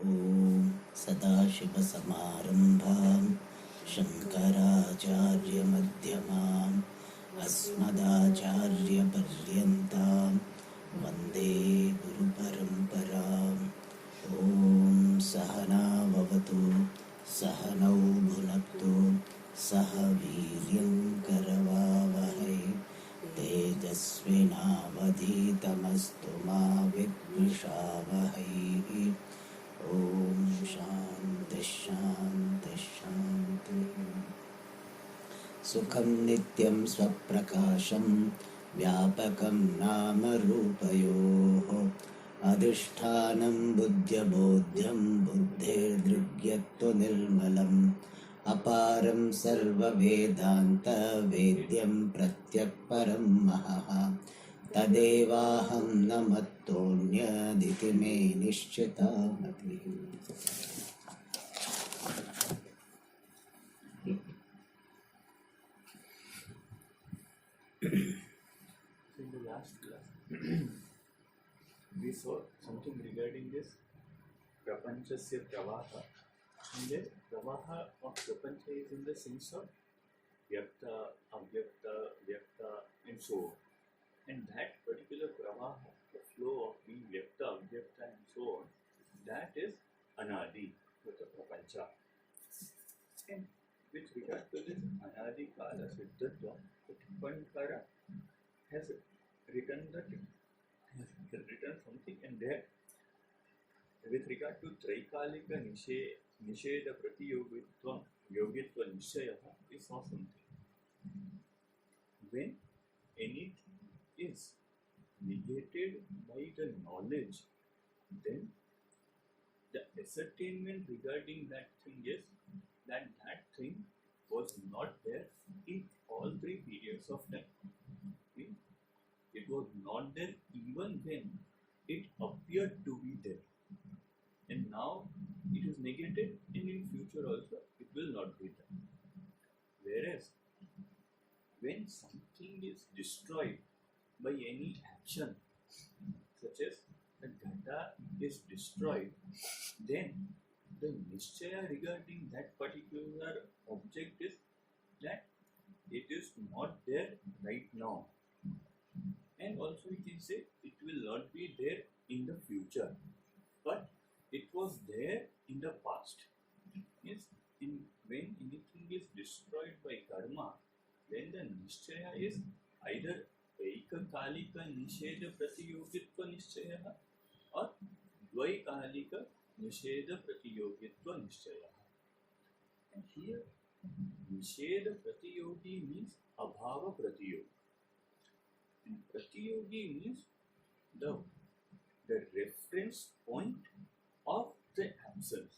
ॐ सदाशिवसमारम्भां शङ्कराचार्यमध्यमाम् अस्मदाचार्यपर्यन्तां वन्दे गुरुपरम्पराम्। ॐ सहना भवतु सहनौ भुनक्तु सह वीर्यं करवावहै तेजस्विनावधीतमस्तु मा विद्विषावहै। ॐ शान्तिः शान्तिः शान्तिः। सुखं नित्यं स्वप्रकाशं व्यापकं नामरूपयोः अधिष्ठानं बुद्ध्यबोध्यं बुद्धेर्दृग्यत्वनिर्मलम् अपारं सर्ववेदान्तवेद्यं प्रत्यक्परं महः तदेवाहं न मत्तोऽन्यदिति मे निश्चिता मतिः। In the last class, we saw something regarding this Prapanchasya Pravaha. And the Pravaha of Prapancha is in the sense of Vyakta, Avyakta, Vyakta, and so on. And that particular Pravaha, the flow of being Vyakta, Avyakta, and so on, that is Anadi with the Prapancha. And with regard to this Anadi Kala Siddhatva, the Tippankara has written something, and there with regard to Traikalika Nisheda Pratiyogitva Yogitva Nishayaha we saw something. When anything is negated by the knowledge, then the ascertainment regarding that thing is that that thing was not there in all three periods of time. It was not there even when it appeared to be there. And now it is negated, and in future also it will not be there. Whereas when something is destroyed by any action, such as the Gata is destroyed, then the Nishchaya regarding that particular object is that it is not there right now. And also we can say it will not be there in the future, but it was there in the past. Yes, when anything is destroyed by karma, then the Nishchaya is either Ekakalika Nisheda Pratiyogitva Nishchaya or Dvaikalika Nisheda Pratiyogitva Nishchaya. And here Nisheda Pratiyogi means Abhava Pratiyogi. And Pratiyogi means the reference point of the absence.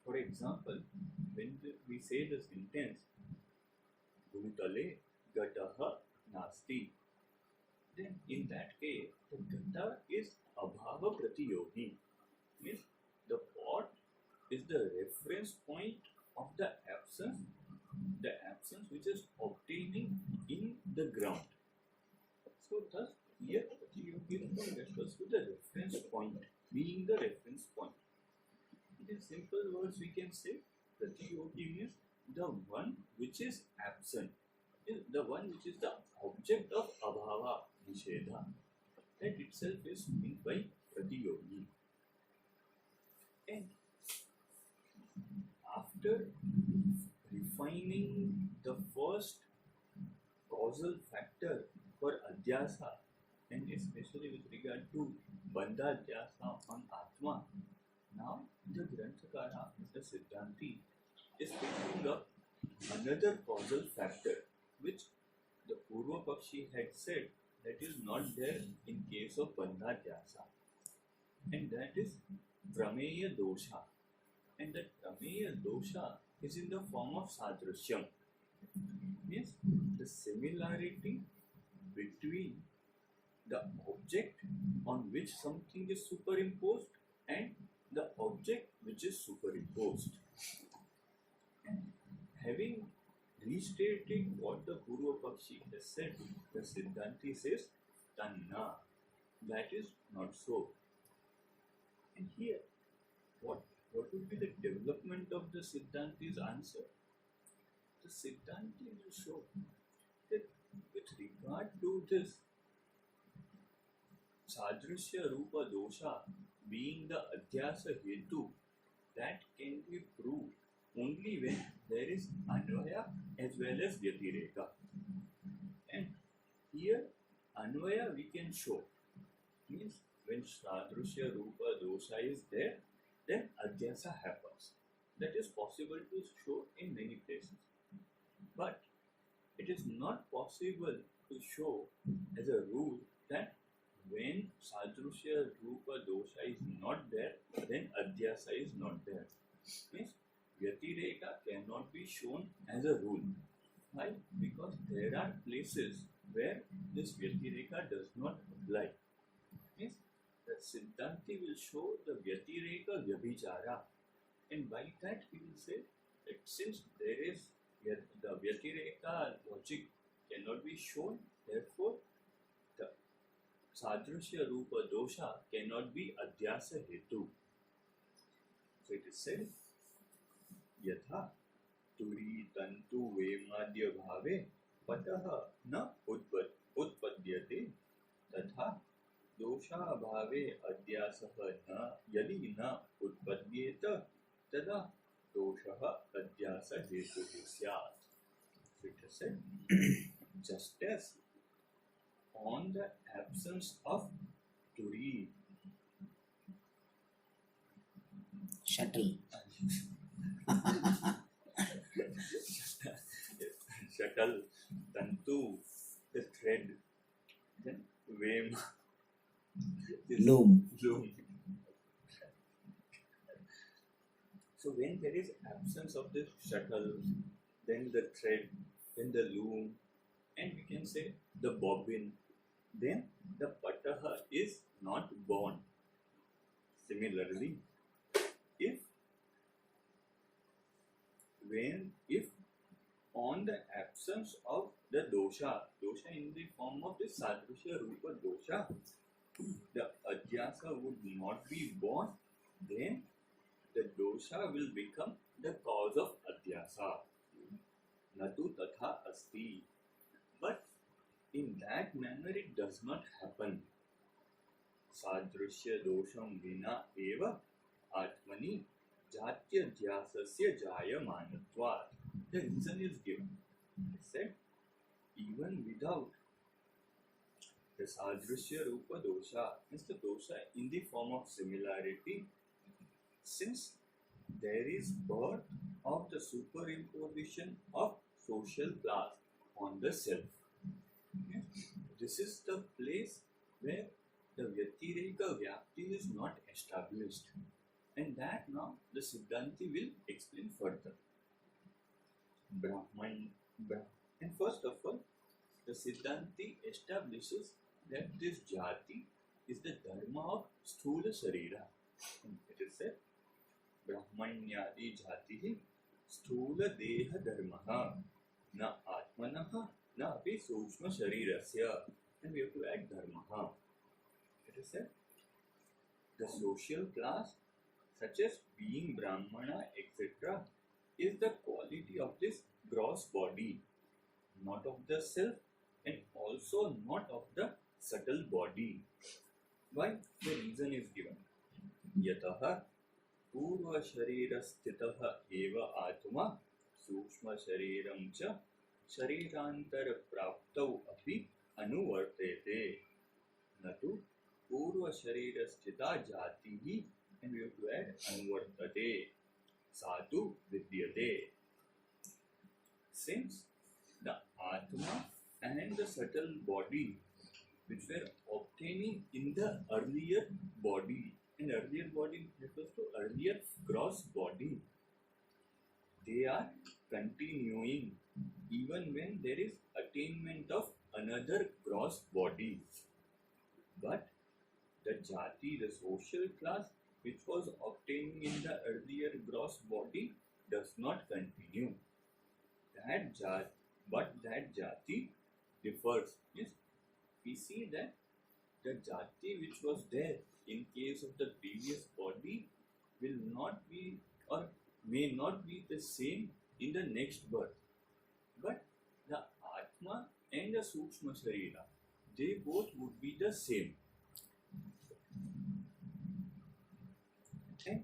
For example, when we say the sentence Bhutale Gataha Nasti, then in that case the Gata is Abhava Pratiyogi. Means the pot is the reference point of the absence which is obtaining in the ground. So thus here Pratiyogi refers to the reference point, being the reference point. In simple words we can say Pratiyogi means the one which is absent, the one which is the object of Abhava Nisheda. That itself is meant by Pratiyogi. And after refining the first causal factor for Adhyasa, and especially with regard to Bandha Adhyasa on Atma, now the Granthakara, the Siddhanti, is picking up another causal factor which the Purva Pakshi had said that is not there in case of Bandha Adhyasa, and that is Prameya Dosha. And that Prameya Dosha is in the form of Sadrishyam. Means the similarity between the object on which something is superimposed and the object which is superimposed. And having restated what the Purva Pakshi has said, the Siddhanti says, Tanna, that is not so. And here, what would be the development of the Siddhanti's answer? The Siddhanti will show that with regard to this Sadrishya Rupa Dosha being the Adhyasa Hetu, that can be proved only when there is Anvaya as well as Vyatireka. And here Anvaya we can show. Means when Sadrishya Rupa Dosha is there, then Adhyasa happens. That is possible to show in many places. But it is not possible to show as a rule that when Sadrishya Rupa Dosha is not there, then Adhyasa is not there. Means Vyatireka cannot be shown as a rule. Why? Because there are places where this Vyatireka does not apply. Means the Siddhanti will show the Vyatireka Vyabhichara, and by that he will say that since there is the Vyatireka logic cannot be shown, therefore the Sadrishya Rupa Dosha cannot be Adhyasa Hetu. So it is said, Yatha Turi Tantu Vemadya Bhave Pataha Na Utpadyate Tatha Dosha Bhave Adhyasaha Na Yadi Na Utpadyeta Tada Doshaha Adhyasa Hetu Syat. So it is said, just as on the absence of Turi, Shuttle. shuttle, tantu, the thread, then vem, Loom. So when there is absence of the shuttle, then the thread, then the loom, and we can say the bobbin, then the pataha is not born. Similarly, if on the absence of the dosha in the form of the Sadrishya Rupa dosha, the Adhyasa would not be born, then the dosha will become the cause of Adhyasa. Natu tatha asti. But in that manner it does not happen. Sadrishya dosham vina eva atmani jatya dhyasasya jayamanatvat. The reason is given. It said, even without the Sadrishya Rupa dosha, means the dosha in the form of similarity, since there is birth of the superimposition of social class on the self. Okay? This is the place where the Vyatireka Vyapti is not established, and that now the Siddhanti will explain further. Brahman, and first of all, the Siddhanti establishes that this jati is the dharma of sthula sharira. And it is said, Brahmanyadi jati sthula deha dharmaha na atmanaha na api sukshma sharirasya. And we have to add dharmaha. It is said, the social class such as being Brahmana, etc., is the quality of this gross body, not of the self and also not of the subtle body. Why? The reason is given. Yataha purva sharira sthitaha eva atma sukshma shariram cha sharirantara praptau api anuvartete. Natu purva sharira sthita jatihi, and we have to add anuvartate. Satu vidyate. Since the Atma and the subtle body which were obtaining in the earlier body, and earlier body refers to earlier gross body, they are continuing even when there is attainment of another gross body. But the jati, the social class which was obtaining in the earlier gross body, does not continue. But that jati differs. Yes, we see that the jati which was there in case of the previous body will not be or may not be the same in the next birth. But the Atma and the Sukshma Sharira, they both would be the same. And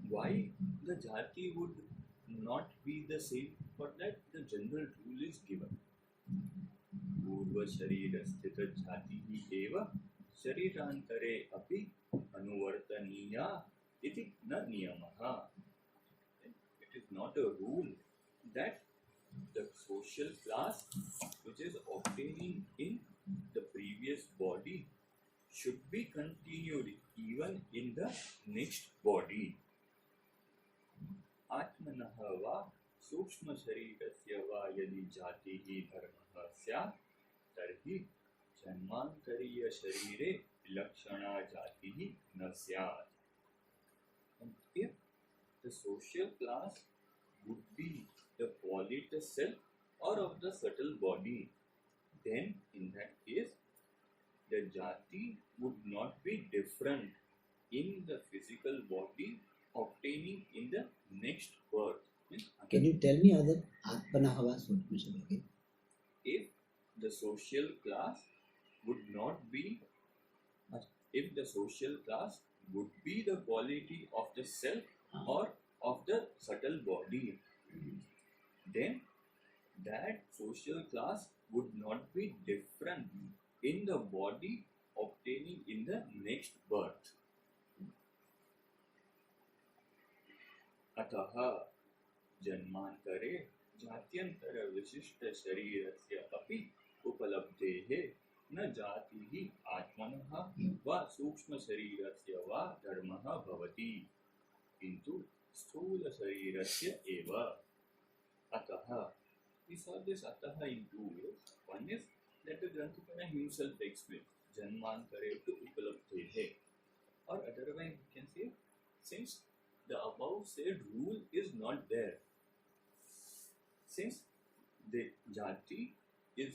why the Jati would not be the same? For that, the general rule is given. Purva Sharira Sthita Jati eva Sharirantare api anuvartaniya iti na niyamaha. It is not a rule that the social class which is obtaining in the previous body should be continued even in the next body. आत्मनः वा सूक्ष्मशरीरस्य वा यदि जातिः धर्मः स्यात् तर्हि जन्मान्तरीयशरीरे विलक्षणा जातिः न स्यात्. And if the social class would be the quality the self or of the subtle body, then in that case the jati would not be different in the physical body obtaining in the next birth. Can you tell me other Atmanahava Sutmashara again? If the social class would not be, if the social class would be the quality of the self or of the subtle body, then that social class would not be different in the body obtaining in the next birth. अतः जन्मांतरे जात्यंतर विशिष्ट शरीरस्य अपि उपलब्धेः न जातिः आत्मनः वा सूक्ष्म शरीरस्य वा धर्मः भवति किंतु स्थूल शरीरस्य एव. अतः, we saw this atah in two ways. One is that the Granthikara himself explains janmantare to upalabdhehe, or otherwise we can say, since the above said rule is not there, since the jati is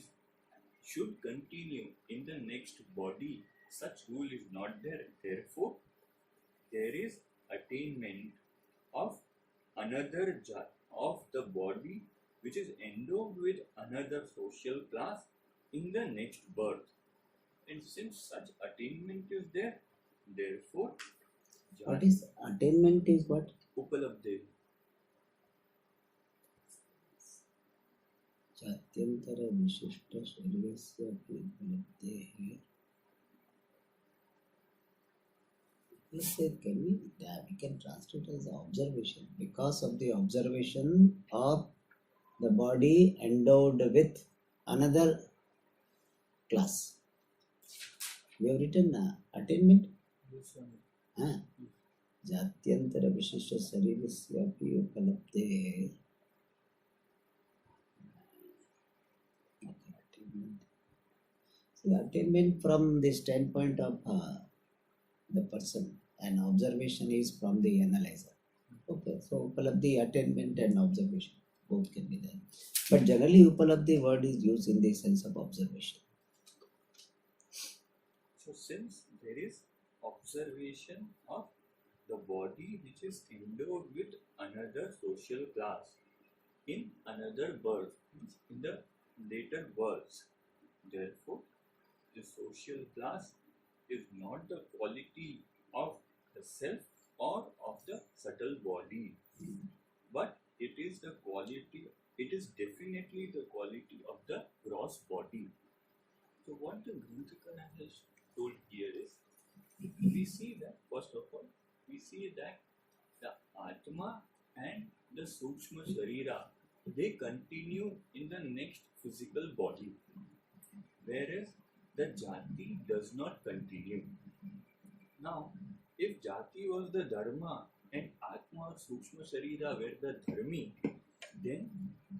should continue in the next body, such rule is not there. Therefore, there is attainment of another of the body which is endowed with another social class in the next birth. And since such attainment is there, therefore, What is attainment is what? Upalabdhe. Jatyantara Vishishta Sharirasya Upalabdhehe. We can translate as observation. Because of the observation of the body endowed with another class. We have written attainment. जात्यंतर विशिष्ट शरीरस्यापि उपलब्धेः. So attainment from the standpoint of the person, and observation is from the analyzer. Okay, so upalabdhi, attainment and observation both can be there. But generally upalabdhi word is used in the sense of observation. So since there is observation of the body which is endowed with another social class in another birth, in the later births, therefore the social class is not the quality of the self or of the subtle body, but it is the quality, it is definitely the quality of the gross body. So what the Granthikara has told here is, we see that first of all, we see that the Atma and the Sukshma Sharira, they continue in the next physical body, whereas the Jati does not continue. Now, if Jati was the Dharma and Atma or Sukshma Sharira were the Dharmi, then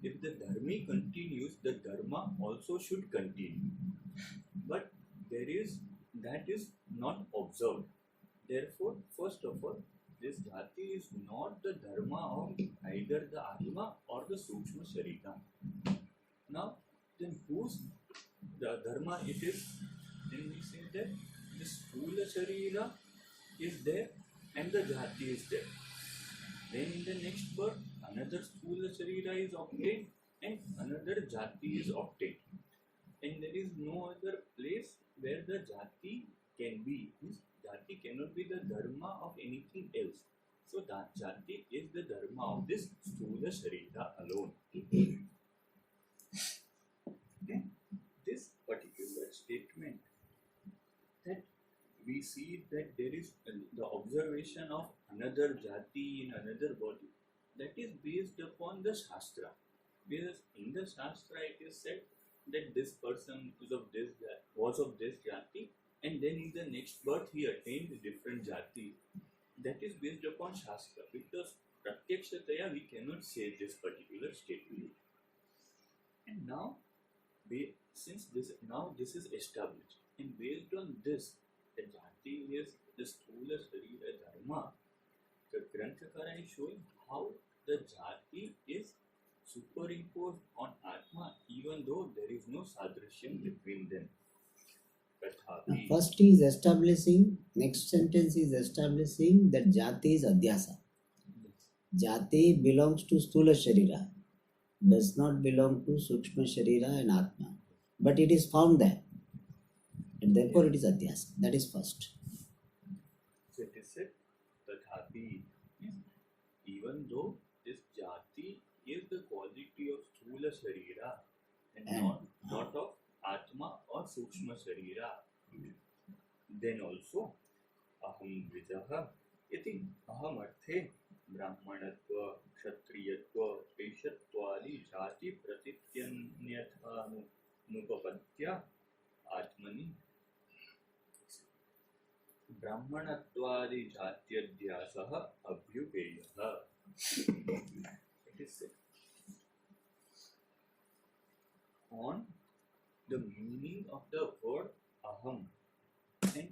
if the Dharmi continues, the Dharma also should continue. But that is not observed. Therefore, first of all, this Jati is not the Dharma of either the Atma or the Sukshma Sharira. Now, then whose the Dharma it is? Then we say that the Sthula Sharira is there and the jati is there. Then in the next birth, another sthula sharira is obtained and another jati is obtained. And there is no other place where the jati can be. Means jati cannot be the dharma of anything else. So that jati is the dharma of this sthula sharira alone. Okay? This particular statement that we see that there is the observation of another jati in another body, that is based upon the shastra. Because in the shastra it is said that this person is of this was of this jati, and then in the next birth he attained a different jati. That is based upon shastra, because pratyakshataya we cannot say this particular statement. And now, since this is established, and based on this, the jati is the sthula sharira dharma. The Granthakara is showing how the jati is superimposed on Atma, even though there is no sadrishyam between them. Tathapi. First he is establishing, next sentence is establishing that jati is adhyasa. Jati belongs to sthula sharira, does not belong to sukshma sharira and Atma. But it is found there. And therefore it is adhyasa. That is first. So it is said, Tathapi. Even though this jati is the quality of sthula sharira and not of Atma or Sukshma Sharira, then also aham vijaha iti aham arthe brahmanatva kshatriyatva peshatvali jati pratityanyatha nupapatya atmani brahmanatvadi jatyadhyasah abhyupeyaha. It is said on the meaning of the word aham, and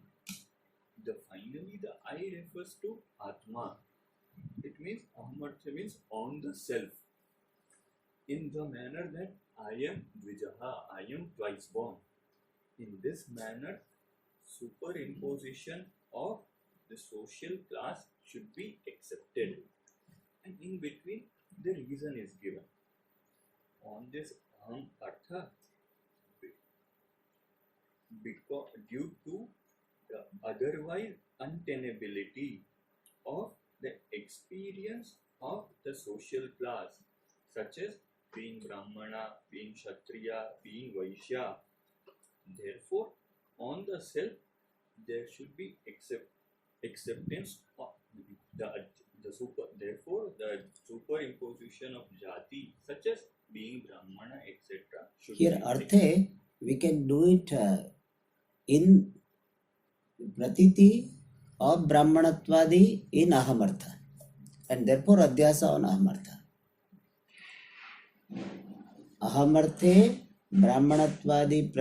finally the I refers to Atma. It means ahamartha means on the self, in the manner that I am Dvijaha, I am twice born. In this manner, superimposition of the social class should be accepted, and in between the reason is given. On this aham artha, because due to the otherwise untenability of the experience of the social class, such as being Brahmana, being Kshatriya, being Vaishya. Therefore, on the self, there should be acceptance of therefore the superimposition of jati, such as being Brahmana, etc. should Here, be arthe, we can do it in pratiti of brahmanatvadi in ahamartha, and therefore adhyasa on ahamartha. Ahamarthe brahmanatvadi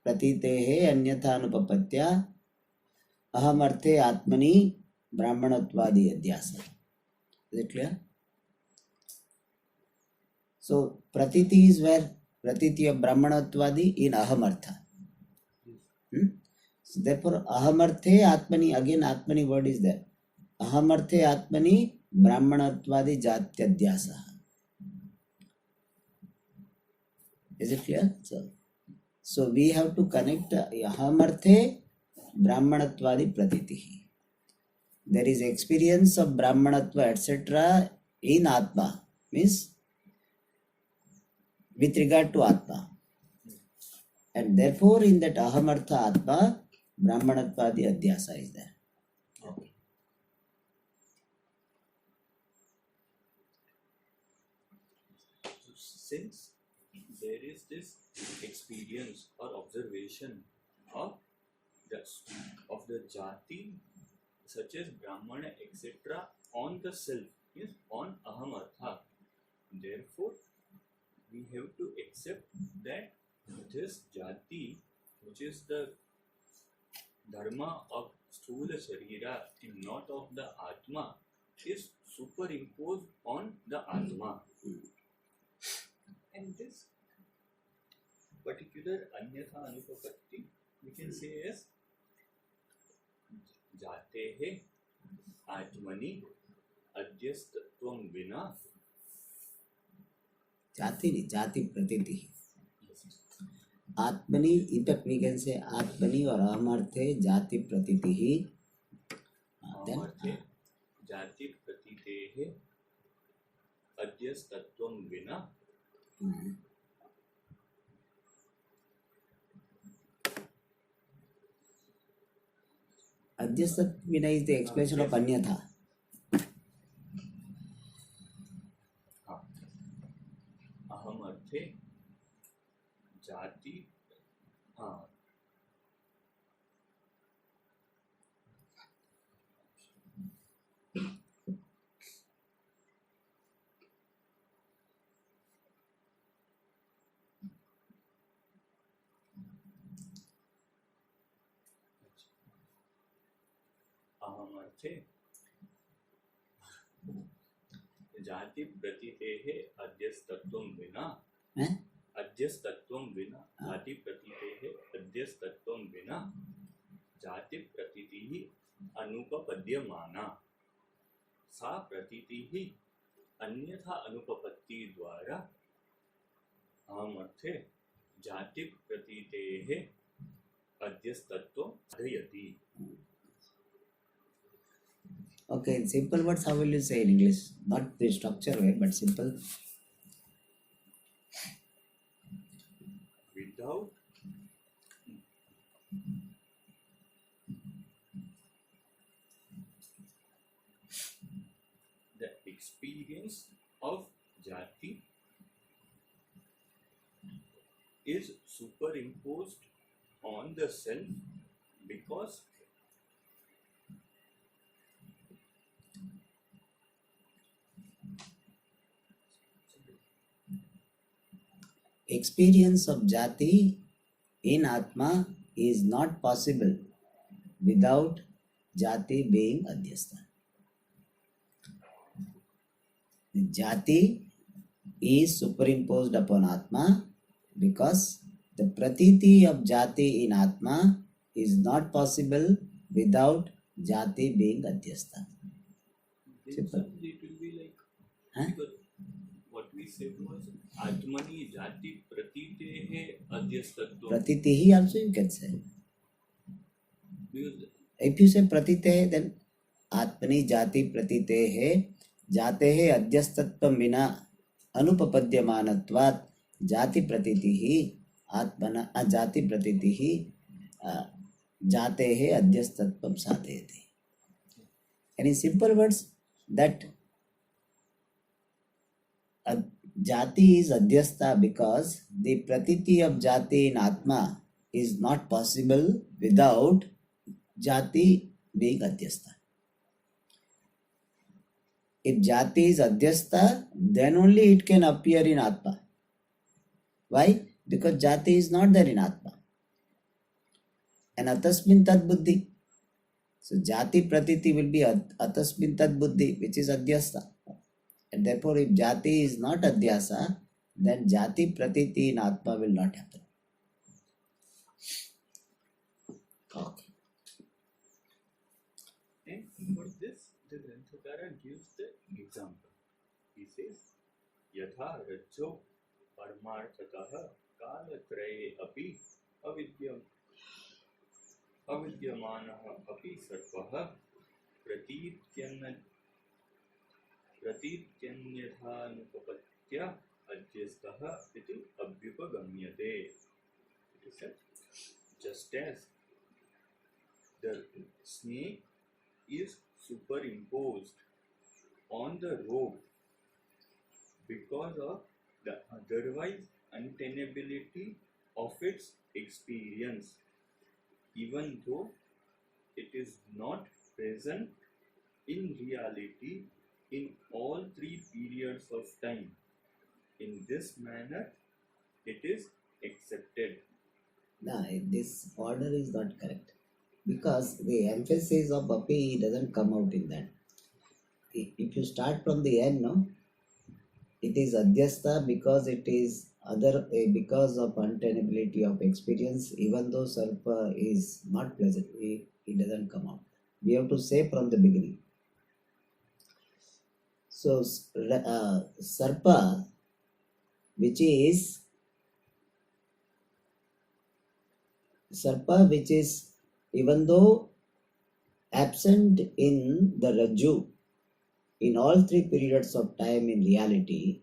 pratitehe anyatha anupapatya ahamarthe atmani brahmanatvadi adhyasa. Is it clear? So pratiti is where pratiti of brahmanatvadi in ahamartha. So therefore ahamarthe atmani, again atmani word is there. Ahamarthe atmani brahmanatvadi jatyadhyasa. Is it clear? So we have to connect ahamarthe brahmanatvadi pratitihi. There is experience of brahmanatva etc. in Atma, means with regard to Atma. And therefore in that ahamartha Atma, brahmanatvadi adhyasa is there. Okay. So since there is this experience or observation of the jati, such as Brahmana, etc., on the self, means on ahamartha, therefore we have to accept that this jati, which is the dharma of sthula sharira and not of the Atma, is superimposed on the Atma. And this particular anyatha anupapatti we can say as jatehe Atmani adhyasthatvam vina. Jati pratiti. Yes. Atmani, in fact we can say Atmani or Ahamarthe Jati pratiti. Then Ahamarthe jati pratitehe adhyasthatvam vina. Adhyastat vina is the expression Yes. of Anyatha. Ahamarthe jati. Ahamarthe jati pratitehe adhyasthatvam vina. Adhyasthatvam vina. Jati pratitehe adhyasthatvam vina. Jati pratitihi anupapadyamana. सा प्रतीतिः अन्यथा अनुपपत्ति द्वारा अहमर्थे जाति प्रतीतेः अध्यस्तत्वं साधयति. Okay, in simple words, how will you say in English? Not the structure way, but simple. Without the experience of jati is superimposed on the self because Experience of Jati in Atma is not possible without Jati being Adhyastha. The Jati is superimposed upon Atma because the Pratiti of Jati in Atma is not possible without Jati being Adhyastha. then Simple. it will be like Huh? what we said was Atmani jati pratitehe adhyastatvam. Pratitihi also you can say. Because If you say Pratitehe, then Atmani Jati Pratitehe Jatehe Adhyasthatvam Vina Anupapadyamanatvat Jati Pratitihi Atmana Jati Pratitihi Jatehe Adhyasthatvam Sadhete. And in simple words, that Jati is Adhyastha because the Pratiti of Jati in Atma is not possible without Jati being Adhyastha. If Jati is Adhyastha, then only it can appear in Atma. Why? Because Jati is not there in Atma. And Atasmin Tad Buddhi. So Jati Pratiti will be Atasmin Tad Buddhi, which is Adhyastha. And therefore, if Jati is not Adhyasa, then Jati Pratiti in Atma will not happen. Okay. and for this, the Granthakara gives the example. He says, Yatha Rajo Paramarthataha Kalatraye api avidyamanaha api sarvaha pratītyanyathanupapatya adhyastaha iti abhyupagamyate. It is said, just as the snake is superimposed on the rope because of the otherwise untenability of its experience, even though it is not present in reality in all three periods of time. In this manner, it is accepted. No, this order is not correct. Because the emphasis of api doesn't come out in that. If you start from the end, no, it is adhyastha because it is because of untenability of experience, even though sarpa is not present, it doesn't come out. We have to say from the beginning. So sarpa, which is even though absent in the rajju in all three periods of time in reality,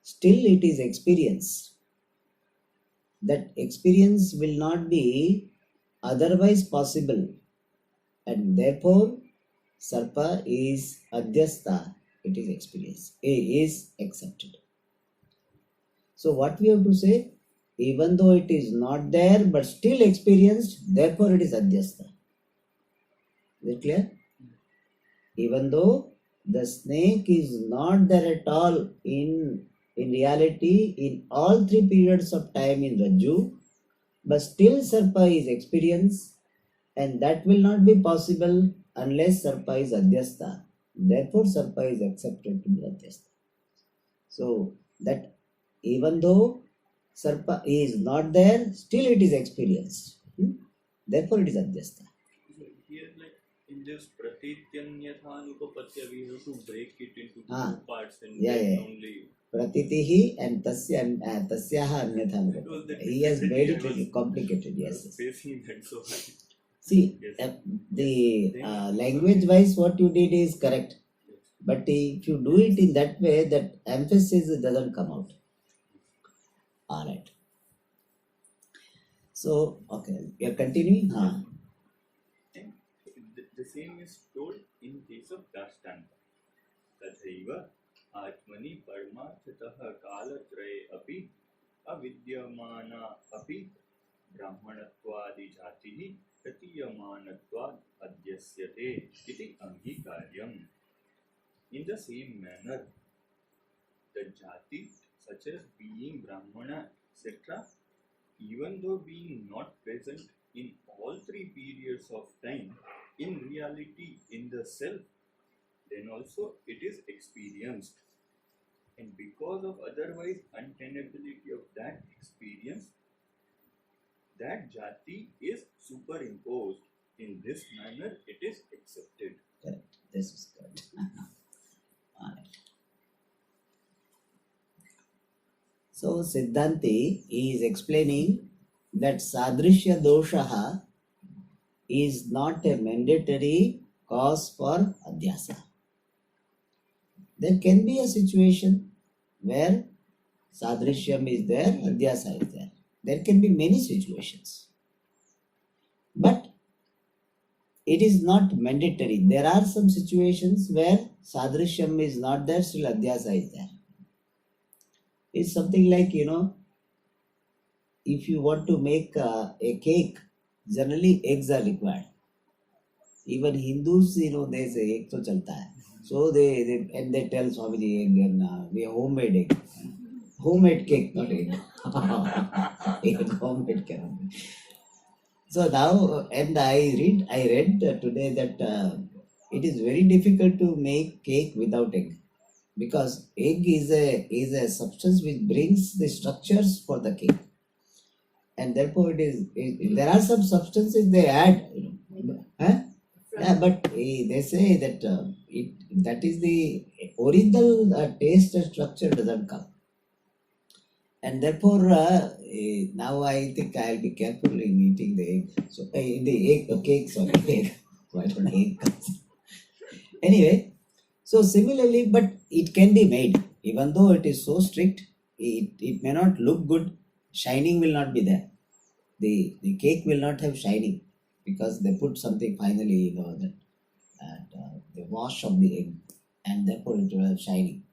still it is experience. That experience will not be otherwise possible, and therefore sarpa is adhyastha, it is experience, is accepted. So what we have to say, even though it is not there but still experienced, therefore it is adhyastha. Is it clear? Even though the snake is not there at all in reality in all three periods of time in rajju, but still sarpa is experience, and that will not be possible unless sarpa is adhyastha. Therefore sarpa is accepted to be adhyastha. So that even though sarpa is not there, still it is experienced. Therefore it is adhyastha. So here, like in this pratityanyathānupapatya, we have to break it into Ah, two parts and yeah, then yeah. only. Pratitihi and tasyaha anyatha. It was the He has made it difficulty I little was complicated, yes. facing that, so I, See, yes. the Then- language wise what you did is correct. Yes. But if you do it in that way, that emphasis doesn't come out. Alright. So, okay, you're continuing? Huh. And the same is told in case of Dashtanga. तथैव आत्मनि परमार्थतः कालत्रये अपि अविद्यमाना अपि ब्राह्मणत्वादिजातिः प्रतीयमानत्वाद् अध्यस्यते इति अंगीकार्यम्. In the same manner, the jati such as being Brahmana etc., even though being not present in all three periods of time, in reality in the self, then also it is experienced. And because of otherwise untenability of that experience, that jati is superimposed. In this manner, it is accepted. Correct. This is correct. Alright. So Siddhanti is explaining that Sadrishya doshaha is not a mandatory cause for adhyasa. There can be a situation where Sadrishyam is there, adhyasa is there. There can be many situations. But it is not mandatory. There are some situations where Sadrishyam is not there, still adhyasa is there. It's something like, if you want to make a cake, generally eggs are required. Even Hindus, they say egg to chalta hai. So they tell Swamiji egg and we have homemade egg. Homemade cake, not egg. Homemade cake. So now, and I read today that it is very difficult to make cake without egg, because egg is a substance which brings the structures for the cake, and therefore there are some substances they add, huh? Yeah, but they say that that is the original taste and structure doesn't come, and therefore now I think I'll be careful in eating the egg. So the egg cake, sorry, egg. Why don't egg comes? Anyway, so similarly, but it can be made, even though it is so strict. It may not look good. Shining will not be there. The cake will not have shining, because they put something finally, that the wash of the egg, and therefore it will have shining,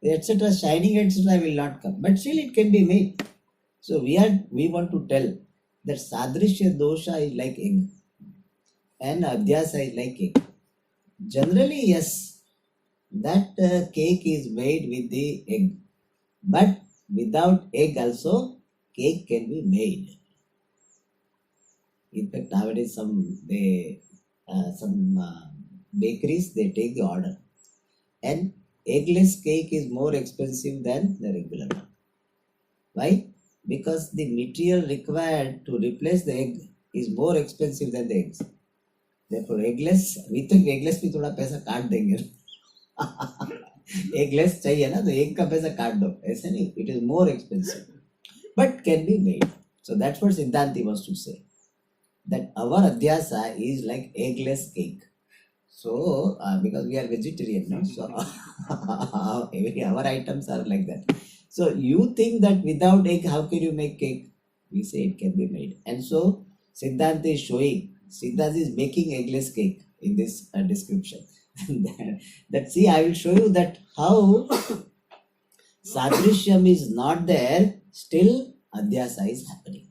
etc. Shining, etc. will not come, but still it can be made. So we want to tell that Sadrishya dosha is like egg and adhyasa is like egg. Generally, yes, that cake is made with the egg, but without egg also cake can be made. In fact, nowadays some bakeries, they take the order, and eggless cake is more expensive than the regular one. Why? Because the material required to replace the egg is more expensive than the eggs. Therefore eggless, we think eggless में थोड़ा पैसा काट देंगे. एक less चाहिए ना, तो एक का पैसा काट दो, ऐसे नहीं, it is more expensive, but can be made. So that's what Siddhanti wants to say, that our adhyasa is like eggless cake. So because we are vegetarian, no? So our items are like that. So you think that without egg, how can you make cake? We say it can be made. And so Siddhanta is showing, Siddhanta is making eggless cake in this description. That see, I will show you that how Sadrishyam is not there, still Adhyasa is happening.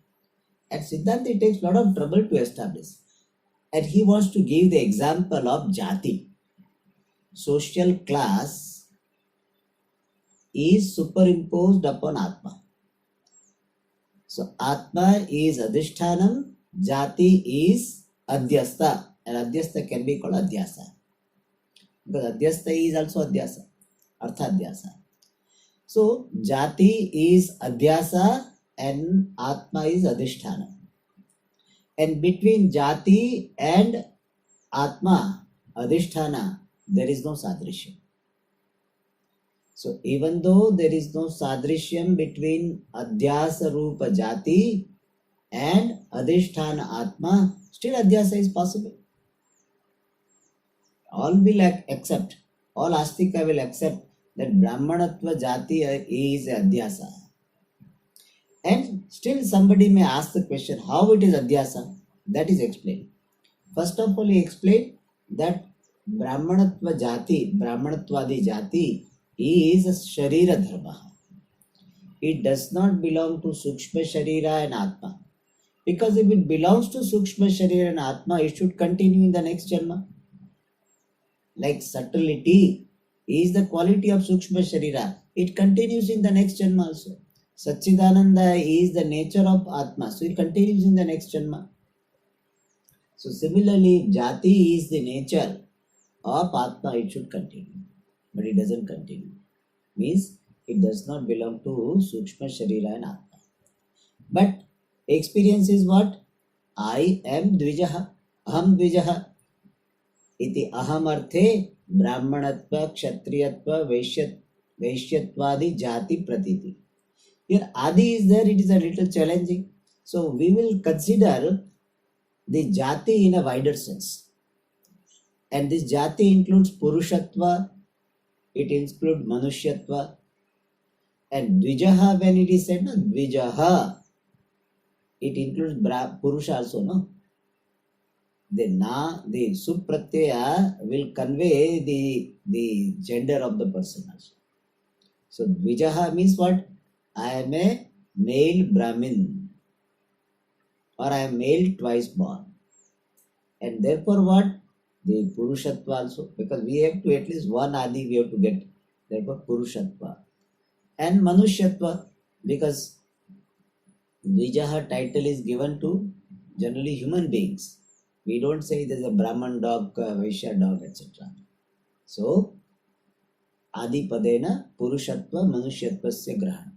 And Siddhanta takes a lot of trouble to establish. And he wants to give the example of Jati. Social class is superimposed upon Atma. So Atma is Adhishthanam, Jati is Adhyasta, and Adhyasta can be called Adhyasa. Because Adhyasta is also Adhyasa, Artha Adhyasa. So Jati is Adhyasa and Atma is Adhisthana. And between Jati and Atma, Adhisthana, there is no Sadrishyam. So even though there is no Sadrishyam between Adhyasa Rupa Jati and Adhisthana Atma, still Adhyasa is possible. All will accept, all Astika will accept that Brahmanatva Jati is Adhyasa. And still somebody may ask the question, how it is Adhyasa? That is explained. First of all, he explained that Brahmanatva Jati, Brahmanatvadi Jati is a Sharira Dharma. It does not belong to Sukshma Sharira and Atma. Because if it belongs to Sukshma Sharira and Atma, it should continue in the next Janma. Like subtlety is the quality of Sukshma Sharira. It continues in the next Janma also. Satchidananda is the nature of Atma, so it continues in the next Janma. So similarly, if Jati is the nature of Atma, it should continue. But it doesn't continue. Means it does not belong to Sukshma Sharira and Atma. But experience is what? I am Dvijaha, Aham Dvijaha. Iti aham arthe Brahmanatva, Kshatriyatva, Vaishyatwadi Jati Pratiti. Here Adi is there, it is a little challenging. So we will consider the Jati in a wider sense. And this Jati includes Purushatva, it includes Manushyatva. And Dvijaha, when it is said, no, Dvijaha, it includes Purusha also, no? The Supratyaya will convey the gender of the person also. So Dvijaha means what? I am a male Brahmin, or I am male twice born. And therefore what? The Purushatva also, because we have to at least one Adi we have to get. Therefore Purushatva. And Manushyatva, because Dvijaha title is given to generally human beings. We don't say there's a Brahman dog, Vaishya dog, etc. So, Adi Padena Purushatva Manushyatva Grahana.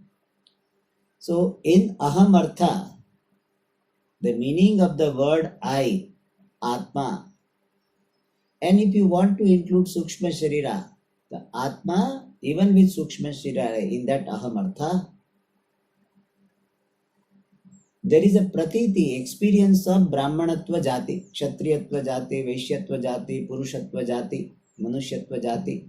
So, in Aham Artha, the meaning of the word I, Atma, and if you want to include Sukshma Sharira, the Atma, even with Sukshma Sharira, in that Aham Artha, there is a pratiti, experience of Brahmanatva Jati, Kshatriyatva Jati, Vaishyatva Jati, Purushatva Jati, Manushyatva Jati.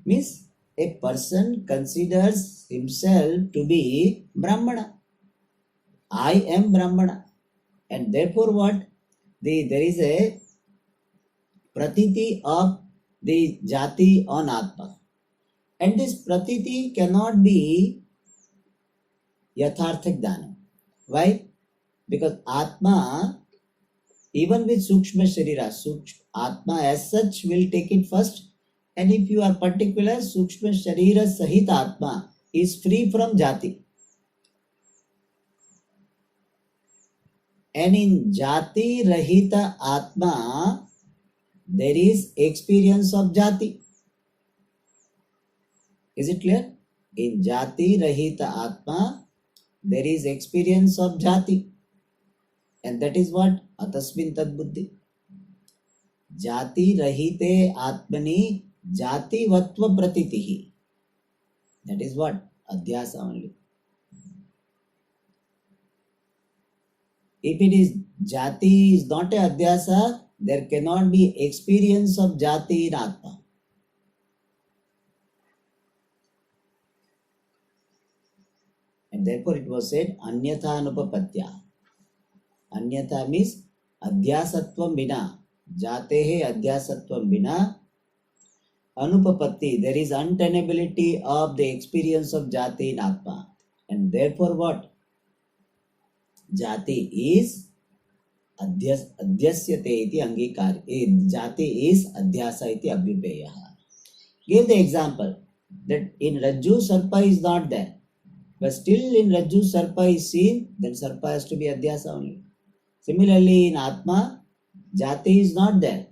Means a person considers himself to be Brahmana. I am Brahmana. And therefore what? There is a pratiti of the Jati on Atma. And this pratiti cannot be Yatharthik Dhanam. Why? Because Atma, even with Sukshma Sharira, Atma as such will take it first. And if you are particular, Sukshma Sharira Sahit Atma is free from Jati. And in Jati Rahita Atma, there is experience of Jati. Is it clear? In Jati Rahita Atma, there is experience of Jati. And that is what? Atasmin Tad Buddhi. Jati Rahite Atmani Jati vatva pratitihi. That is what? Adhyasa only. If it is jati is not a adhyasa, there cannot be experience of jati in Atma. And therefore it was said anyatha anupapatya. Anyatha means adhyasatvam bina. Jatehe adhyasatvam bina. Anupapatti, there is untenability of the experience of jati in Atma. And therefore what? Jati is adhyasyate iti angikar. Jati is adhyasa iti abhipeya. Give the example that in Rajju Sarpa is not there. But still in Rajju Sarpa is seen, then Sarpa has to be adhyasa only. Similarly in Atma, jati is not there.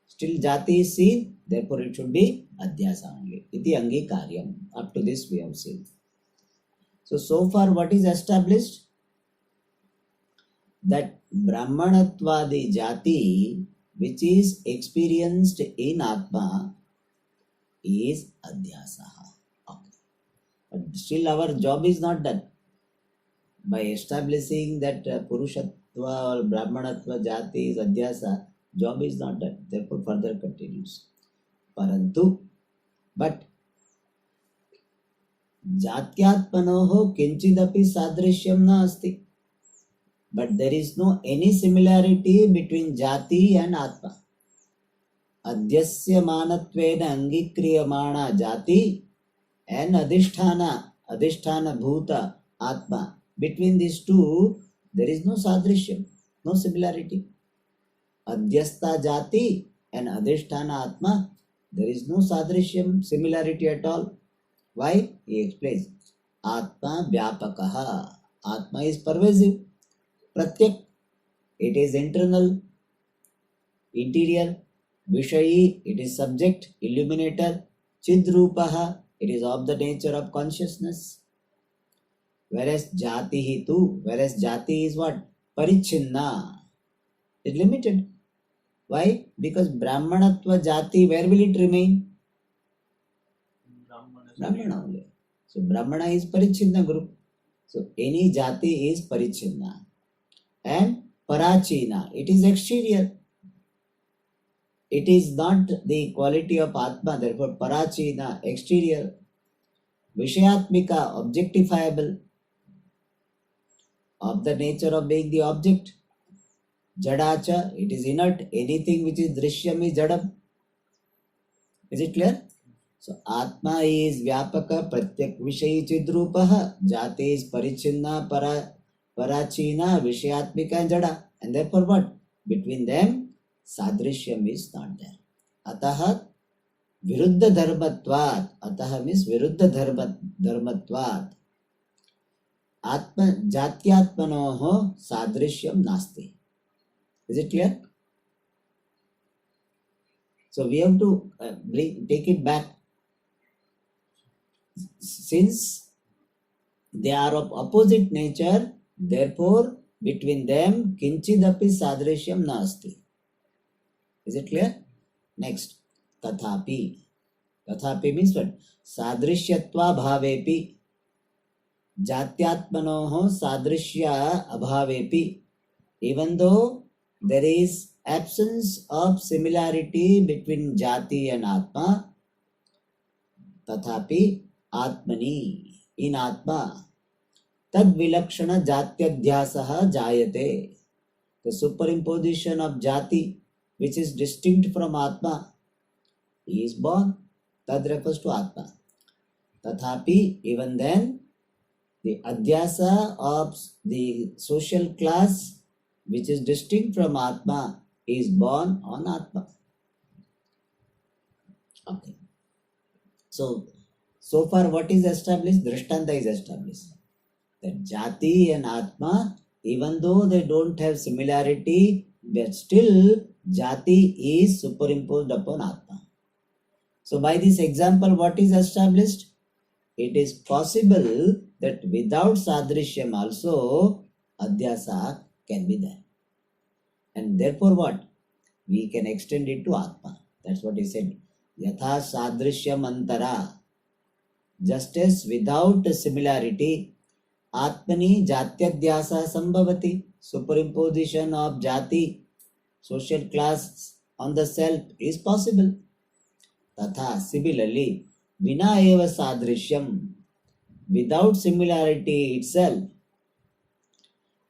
Still jati is seen, therefore it should be adhyasa only. Iti angikaryam. Up to this we have seen. So far what is established? That Brahmanatvadi jati which is experienced in Atma is adhyasa. Okay. But still our job is not done. By establishing that Purushatva or Brahmanatva jati is adhyasa, job is not done. Therefore further continues. Parantu, but Jatyatmanoho kinchidapi sadrishyam na asti. But there is no any similarity between jati and Atma. Adhyasya manatvena angikriyamana jati and adhisthana bhuta Atma. Between these two, there is no sadrishyam, no similarity. Adhyasta jati and adhisthana Atma, there is no sadrishyam, similarity at all. Why? He explains. Atma vyapakaha. Atma is pervasive. Pratyak, it is internal, interior. Vishayi, it is subject, illuminator. Chidrupaha, it is of the nature of consciousness. Whereas jati is what? Parichinna. It is limited. Why? Because Brahmanatva jati, where will it remain? Brahmana only. So Brahmana is Parichinna group. So any jati is Parichinna. And Parachina, it is exterior. It is not the quality of Atma, therefore Parachina, exterior. Vishayatmika, objectifiable, of the nature of being the object. Jadacha, it is inert. Anything which is drishyam is jadam. Is it clear? So Atma is Vyapaka, Pratyak Vishayi Chidrupaha, Jati is Parichinna, Parachina, Vishayatmika and Jada. And therefore what? Between them, Sadrishyam is not there. Ataha Viruddha Dharmatvat. Ataha means Viruddha Dharmatvat. Atma Jatyatmanoho Sadrishyam Nasti. Is it clear? So we have to take it back. Since they are of opposite nature, therefore between them kinchidapi sadrishyam nasti. Is it clear? Next, tathapi. Tathapi means what? Sadrishyatva bhavepi. Jatyatmanoho sadrishya abhavepi. Even though there is absence of similarity between jati and Atma, tathapi Atmani, in Atma, tad vilakshana jatyadhyasaha jayate. The superimposition of jati, which is distinct from Atma, is born. Tad refers to Atma. Tathapi, even then, the adhyasa of the social class, which is distinct from Atma, is born on Atma. Okay. So far what is established? Drishtanta is established. That jati and Atma, even though they don't have similarity, but still jati is superimposed upon Atma. So by this example, what is established? It is possible that without sadrishyam also adhyasa can be there. And therefore what? We can extend it to Atma. That's what he said. yatha sadrishyam antara, just as without similarity atmani jatyadhyasa sambhavati, superimposition of jati, social class on the self is possible. Tatha similarly vina eva sadrishyam, without similarity itself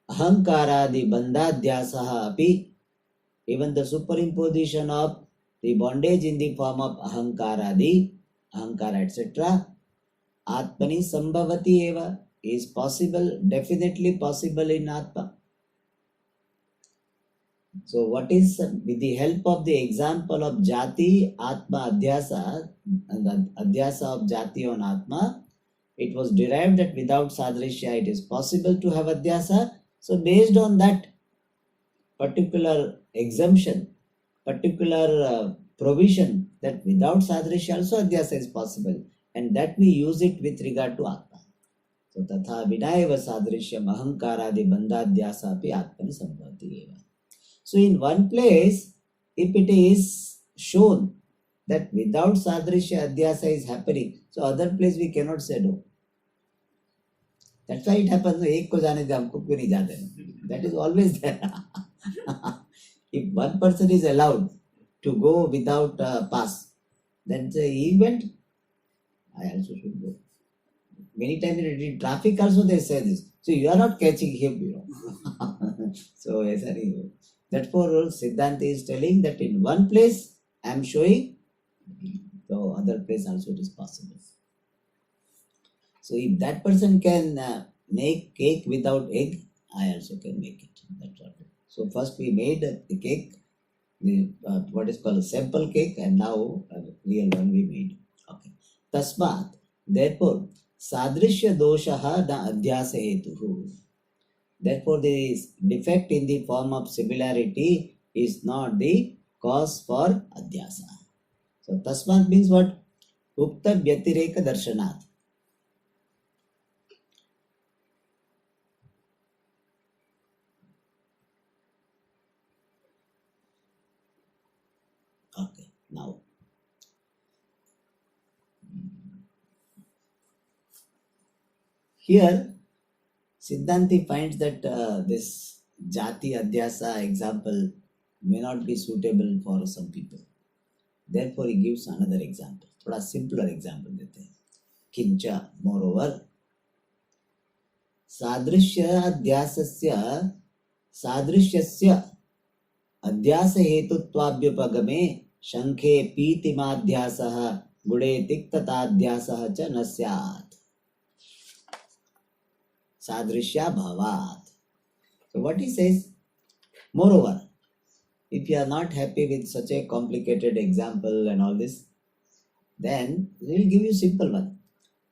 ahankaradi bandhadhyasaha api, even the superimposition of the bondage in the form of ahankaradi, ahankara etc., atmani sambhavati eva, is possible, definitely possible in atma. So what is, with the help of the example of jati atma adhyasa, and the adhyasa of jati on atma, it was derived that without sadrishya it is possible to have adhyasa. So based on that particular exemption, particular provision, that without sadrishya also adhyasa is possible, and that we use it with regard to atma. So tatha vinayava sadrishyam ahankaradi bandhadhyasa api atmani sambhavati eva. So in one place, if it is shown that without sadrishya adhyasa is happening, so other place we cannot say no. That's why it happens. एक को जाने दे हमको क्यों नहीं जाते? That is always there. If one person is allowed to go without pass, then say he went, I also should go. Many times in traffic also they say this. So you are not catching him, you know. So yes, anyway. Therefore, Siddhanta is telling that in one place I am showing, so other place also it is possible. So if that person can make cake without egg, I also can make it. That's what. So first we made the cake, what is called a sample cake, and now a real one we made. Okay. Tasmat, therefore, sadrishya doshaha na adhyasa hetuhu. Therefore, the defect in the form of similarity is not the cause for adhyasa. So, tasmat means what? Ukta vyatireka darshanat. Okay, now. Here, Siddhanti finds that this jati adhyasa example may not be suitable for some people. Therefore, he gives another example. थोड़ा simpler example देते हैं. किंचा, moreover, सादृश्यस्य अध्यास हेतुत्वाभ्युपगमे शंखे पीतिमाध्यासः गुणे तिक्तताध्यासः च न स्यात्. Sadrishya bhavat. So what he says, moreover, if you are not happy with such a complicated example and all this, then we will give you simple one.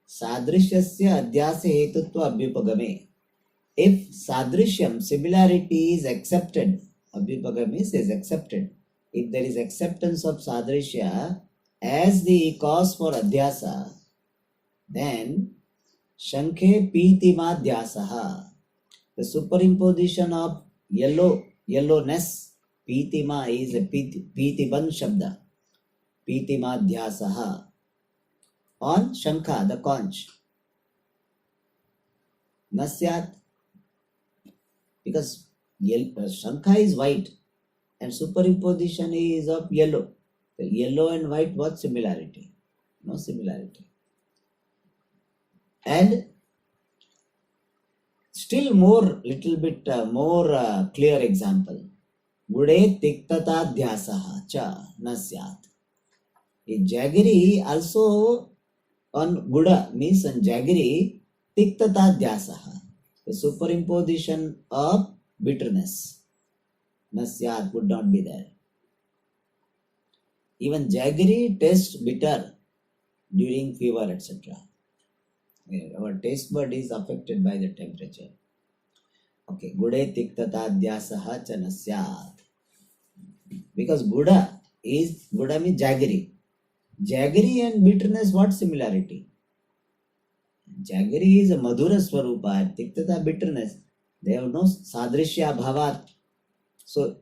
Sadrishyasya adhyasa hetutva abhyupagame. If sadrishyam, similarity is accepted, abhyupagame is accepted. If there is acceptance of sadrishya as the cause for adhyasa, then Shankhe Pitima-dhyasaha, the superimposition of yellowness, Pitima is a Pitiban Shabda, Pitima-dhyasaha, on Shankha, the conch. Nasyat, because Shankha is white and superimposition is of yellow. The yellow and white, what similarity? No similarity. And still more, little bit more clear example. Gude tiktata dhyasaha cha nasyat. A jaggery also on guda means on jaggery tiktata dhyasaha. The superimposition of bitterness. Nasyat would not be there. Even jaggery tastes bitter during fever, etc. Our taste bud is affected by the temperature. Okay, gude tiktata dhyasaha cha nasyat. Because guda means jaggery. Jaggery and bitterness, what similarity? Jaggery is a madhura swarupa, tiktata bitterness. They have no sadrishya bhavat. So,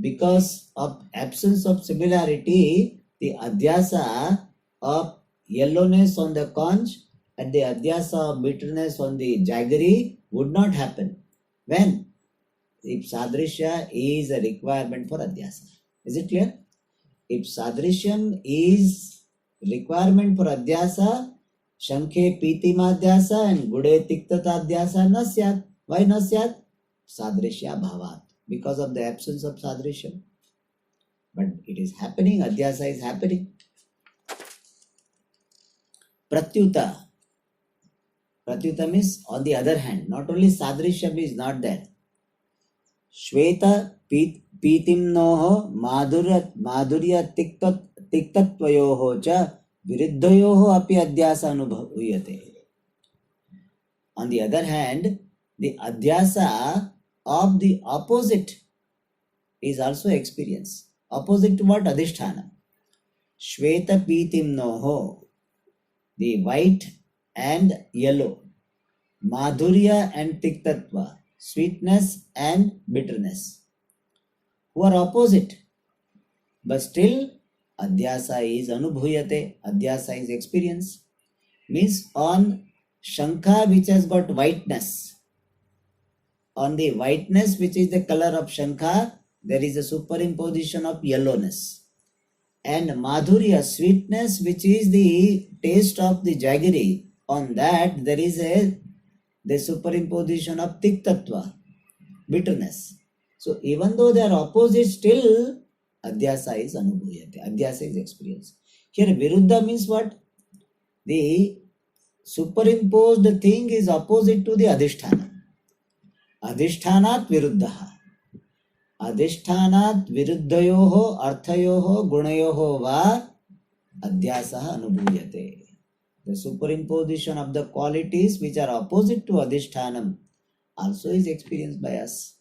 because of absence of similarity, the adhyasa of yellowness on the conch and the adhyasa of bitterness on the jaggery would not happen. When? If sadrishya is a requirement for adhyasa. Is it clear? If sadrishyam is requirement for adhyasa, shankhe pitimadhyasa and gude tiktataadhyasa na syat. Why na syat? Sadrishya bhavat. Because of the absence of sadrishyam. But it is happening, adhyasa is happening. Pratyuta. Pratyuta means on the other hand, not only sadrishyam is not there. Shweta pītimnoho madhurya tiktatvayoho cha viruddhayoho api adhyasa anubhavuyate. On the other hand, the adhyasa of the opposite is also experienced. Opposite to what? Adhisthana. Shweta pītimnoho, the white and yellow. Madhurya and tiktatva, sweetness and bitterness, who are opposite, but still adhyasa is anubhuyate, adhyasa is experience. Means on shankha which has got whiteness, on the whiteness which is the color of shankha, there is a superimposition of yellowness. And madhurya, sweetness, which is the taste of the jaggery, on that there is the superimposition of tiktatva, bitterness. So even though they are opposite, still adhyasa is anubhuyate, adhyasa is experience. Here viruddha means what? The superimposed thing is opposite to the adhisthana. Adhishthanat viruddha. Adhishthanat viruddhayoho arthayoho gunayoho va adhyasa anubhuyate. The superimposition of the qualities which are opposite to adhishthanam also is experienced by us.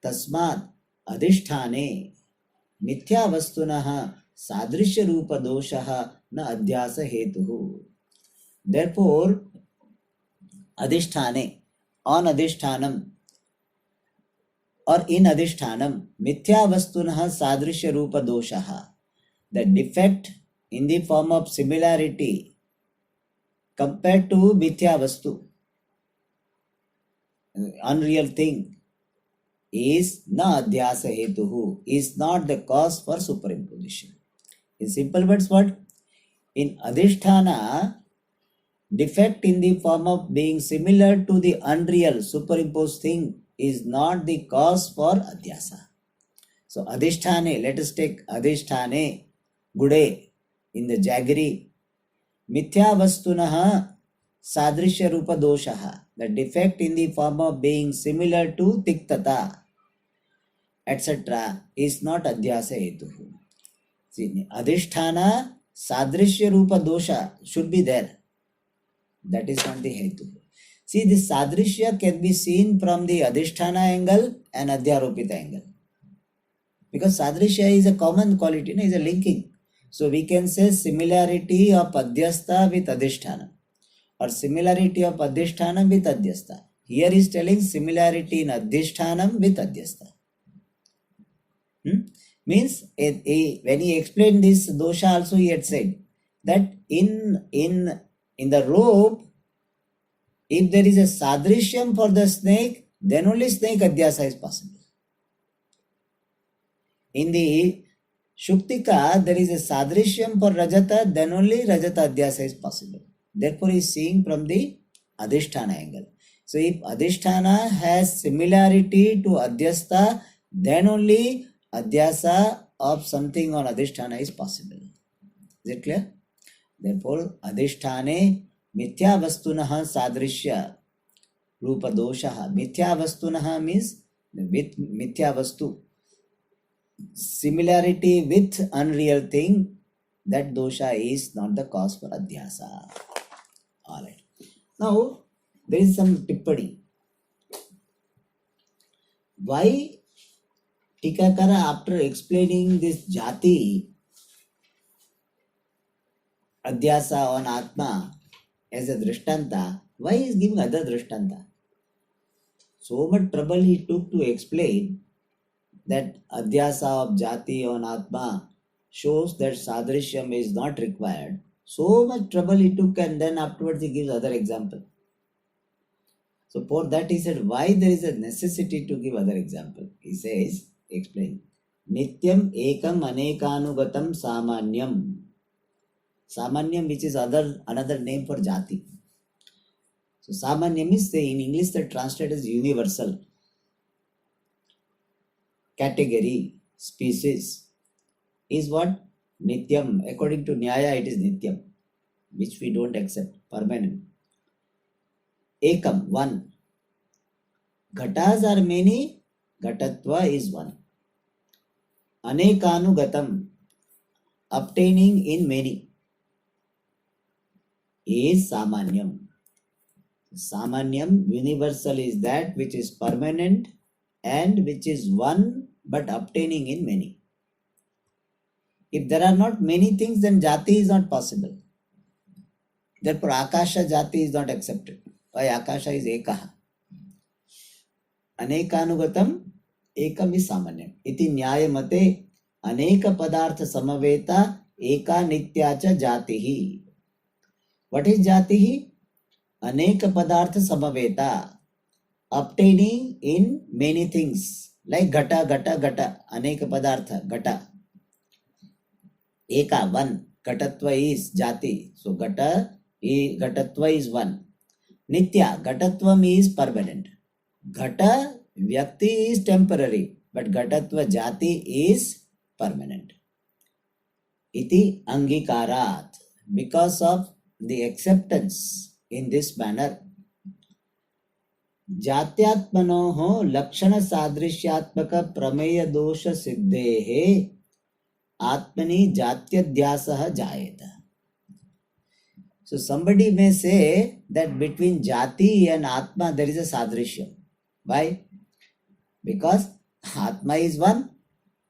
Tasmat adhisthane mithya vastunaha sadrishya rupa doshaha na adhyasa hetuhu. Therefore, adhisthane, on adhishthanam or in adhishthanam, mithya vastunaha sadrishya rupa doshaha, the defect in the form of similarity compared to mithya vastu, unreal thing, is na adhyasa hetuhu, is not the cause for superimposition. In simple words, what? In adhisthana, defect in the form of being similar to the unreal superimposed thing is not the cause for adhyasa. So adhisthane, let us take adhisthane, gude, in the jaggery, mithya vastunaha sadrishya rupa doshaha, the defect in the form of being similar to tiktata, etc., is not adhyasa hetuhu. See, adhisthana sadrishya rupa dosha should be there. That is not the hetu. See, this sadrishya can be seen from the adhisthana angle and adhyaropita angle. Because sadrishya is a common quality, is a linking. So we can say similarity of adhyastha with adhisthana, or similarity of adhisthana with adhyastha. Here is telling similarity in adhisthana with adhyastha. Means when he explained this dosha also, he had said that in the rope, if there is a sadrishyam for the snake, then only snake adhyasa is possible. In the shuktika, there is a sadrishyam for rajata, then only rajata adhyasa is possible. Therefore, he is seeing from the adhisthana angle. So if adhisthana has similarity to adhyastha, then only adhyasa of something on adhisthana is possible. Is it clear? Therefore, adhisthane mithya vastunaha sadrishya rupa doshaha. Mithya vastunaha means with mithya vastu, similarity with unreal thing, that dosha is not the cause for adhyasa. Alright. Now, there is some tippani. Why Tikakara, after explaining this jati, adhyasa on atma as a drishtanta, why is giving other drishtanta? So much trouble he took to explain that adhyasa of jati on atma shows that sadrishyam is not required. So much trouble he took, and then afterwards he gives other example. So for that he said, why there is a necessity to give other example? He says, explain. Nityam ekam anekanugatam samanyam. Samanyam, which is another name for jati. So samanyam is in English that translated as universal. Category, species is what? Nityam. According to Nyaya, it is Nityam, which we don't accept, permanent. Ekam, one. Ghatas are many, Ghatatva is one. Anekanugatam, obtaining in many, is Samanyam. Samanyam, universal, is that which is permanent and which is one but obtaining in many. If there are not many things, then jati is not possible. Therefore, Akasha jati is not accepted. Why? Akasha is Ekaha. Anekanugatam, Ekam is Samanyam. Iti Nyaya Mate, Aneka Padartha Samaveta, Eka Nityacha Jatihi. What is Jatihi? Aneka Padartha Samaveta, obtaining in many things. Like Gata, Gata, Gata, Aneka Padartha, Gata. Eka, one. Gatatva is Jati. So Gatatva is one. Nitya, Gatatvam is permanent. Gata, Vyakti is temporary, but Gatatva Jati is permanent. Iti Angikarat. Because of the acceptance in this manner, Jatyatmanoho Lakshana Sadrishyatmaka Prameya Dosha Siddhehe Atmani Jatyadhyasaha Jayeta. So somebody may say that between Jati and Atma there is a Sadrishyam. Why? Because Atma is one,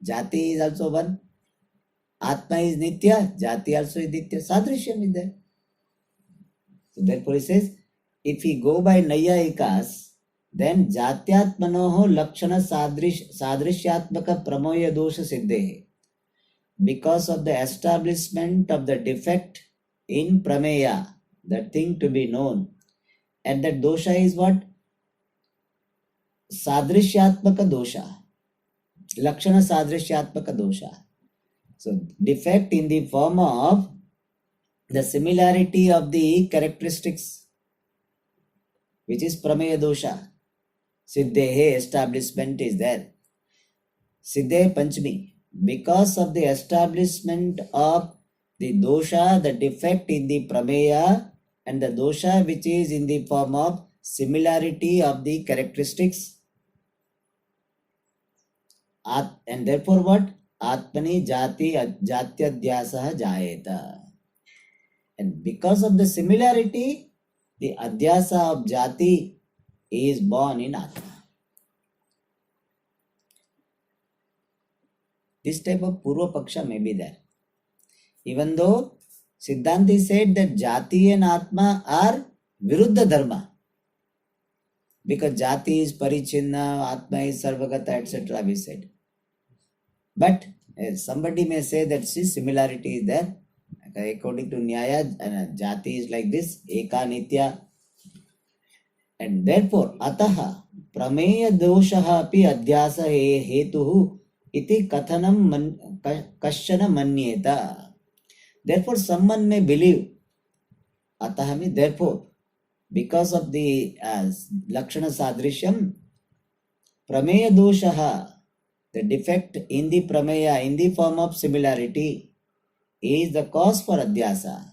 Jati is also one. Atma is Nitya, Jati also is Nitya. Sadrishyam is there. So therefore he says, if we go by Nayayikas, then Jatyatmanoho Lakshana Sadrishyatmaka Pramoya Dosha Siddhehe. Because of the establishment of the defect in Prameya, the thing to be known, and that dosha is what? Sadrishyatmaka dosha. Lakshana Sadrishyatmaka dosha. So defect in the form of the similarity of the characteristics, which is Prameya dosha. Siddhehe, establishment is there. Siddhe Panchami. Because of the establishment of the dosha, the defect in the Prameya, and the dosha which is in the form of similarity of the characteristics. And therefore what? Atmani Jati Jatyadhyasaha Jayeta. And because of the similarity, the Adhyasa of Jati is born in Atma. This type of Purva Paksha may be there. Even though Siddhanti said that Jati and Atma are Viruddha Dharma. Because Jati is Parichinna, Atma is Sarvagata, etc. we said. But somebody may say that similarity is there. According to Nyaya, Jati is like this, Eka Nitya. And therefore, Ataha, Prameya Doshaha api Adhyasa Hetuhu iti Kathanam Kashana Manyeta. Therefore, someone may believe, Ataha means therefore, because of the Lakshana Sadrishyam, Prameya Doshaha, the defect in the Prameya, in the form of similarity, is the cause for Adhyasa.